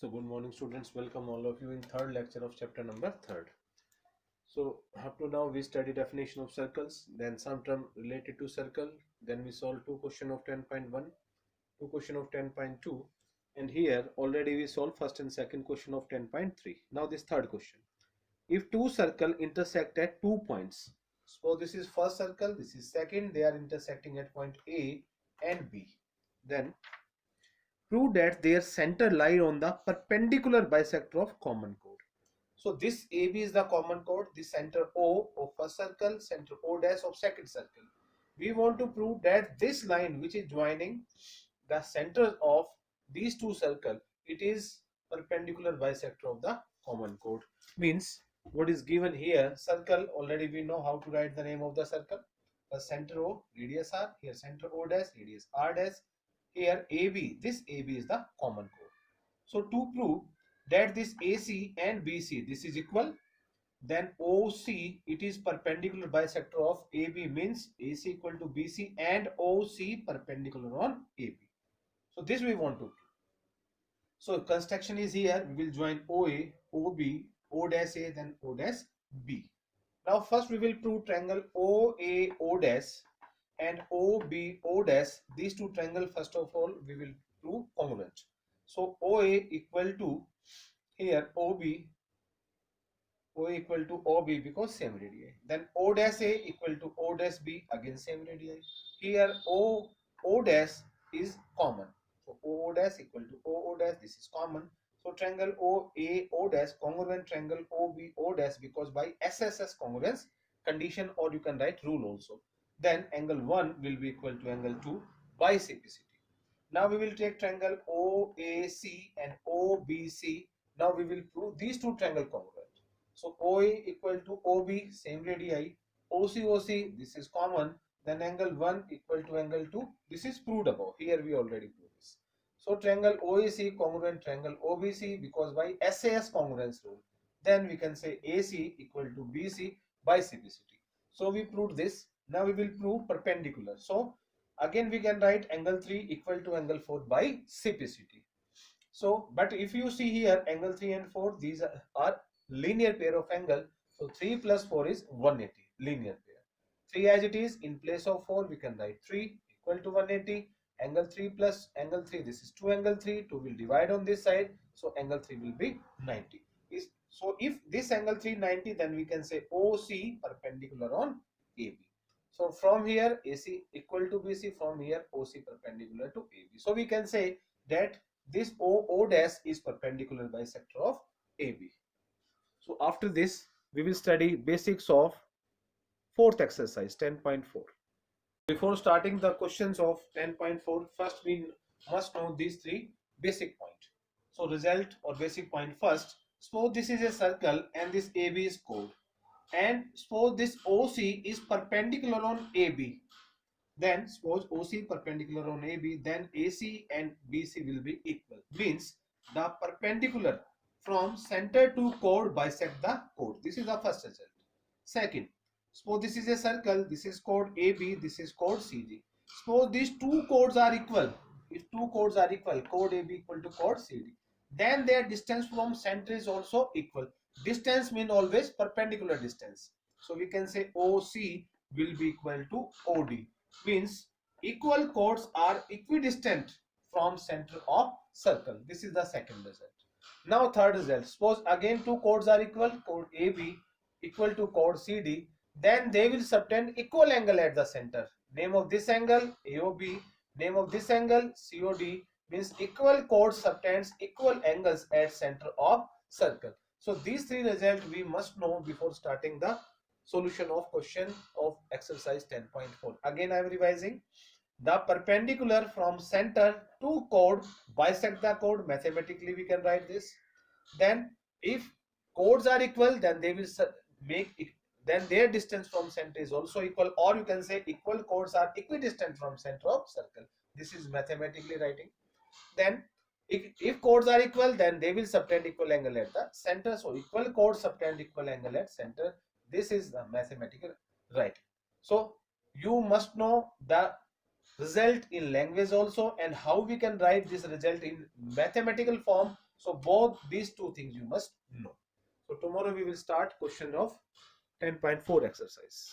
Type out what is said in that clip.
So good morning students, welcome all of you in third lecture of chapter number 3rd. So up to now we study definition of circles, then some term related to circle, then we solve two question of 10.1, two question of 10.2, and here already we solved first and second question of 10.3. Now this third question. If two circle intersect at 2 points, so this is first circle, this is second, they are intersecting at point A and B, then prove that their center lie on the perpendicular bisector of common chord. So this AB is the common chord, the center O of first circle, center O dash of second circle. We want to prove that this line which is joining the centers of these two circles, it is perpendicular bisector of the common chord. Means what is given here, circle, already we know how to write the name of the circle. The center O, radius R, here center O dash, radius R dash, here AB, this AB is the common chord. So to prove that this AC and BC, this is equal, then OC, it is perpendicular bisector of AB, means AC equal to BC and OC perpendicular on AB. So this we want to prove. So construction is here, we will join OA, OB, O dash A, then O dash B. Now first we will prove triangle OA, O dash and OB, O dash. These two triangle first of all we will prove congruent. So OA equal to here OB equal to OB because same radii. Then O dash A equal to O dash B, again same radii. Here O dash is common. So O dash equal to O dash, this is common. So triangle OA, O dash congruent triangle OB, O dash, because by SSS congruence condition, or you can write rule also. Then angle 1 will be equal to angle 2 by CPCT. Now we will take triangle OAC and OBC. Now we will prove these two triangle congruent. So OA equal to OB, same radii. OC, this is common. Then angle 1 equal to angle 2. This is proved above. Here we already proved this. So triangle OAC congruent triangle OBC, because by SAS congruence rule. Then we can say AC equal to BC by CPCT. So we proved this. Now we will prove perpendicular. So again we can write angle 3 equal to angle 4 by CPCT. So but if you see here angle 3 and 4, these are linear pair of angle. So 3 plus 4 is 180, linear pair. 3 as it is, in place of 4 we can write 3 equal to 180. Angle 3 plus angle 3, this is 2 angle 3, 2 will divide on this side, so angle 3 will be 90. So if this angle 3 90, then we can say OC perpendicular on AB. So from here AC equal to BC, from here OC perpendicular to AB. So we can say that this O dash is perpendicular bisector of AB. So after this we will study basics of fourth exercise 10.4. Before starting the questions of 10.4, first we must know these three basic points. So result or basic point first. Suppose this is a circle and this AB is chord, and suppose this OC is perpendicular on AB. Then suppose OC perpendicular on AB, then AC and BC will be equal. Means the perpendicular from center to chord bisect the chord. This is the first result. Second, suppose this is a circle, this is chord AB, this is chord CD. Suppose these two chords are equal. If two chords are equal, chord AB equal to chord CD, then their distance from center is also equal. Distance means always perpendicular distance. So we can say OC will be equal to OD. Means equal chords are equidistant from center of circle. This is the second result. Now third result. Suppose again two chords are equal, chord AB equal to chord CD, then they will subtend equal angle at the center. Name of this angle AOB, name of this angle COD, means equal chords subtends equal angles at center of circle. So these three results we must know before starting the solution of question of exercise 10.4. Again I am revising. The perpendicular from center to chord bisect the chord. Mathematically we can write this. Then if chords are equal, then they will make then their distance from center is also equal, or you can say equal chords are equidistant from center of circle. This is mathematically writing. Then if chords are equal, then they will subtend equal angle at the center. So equal chords subtend equal angle at center. This is the mathematical writing. So you must know the result in language also, and how we can write this result in mathematical form. So both these two things you must know. So tomorrow we will start question of 10.4 exercise.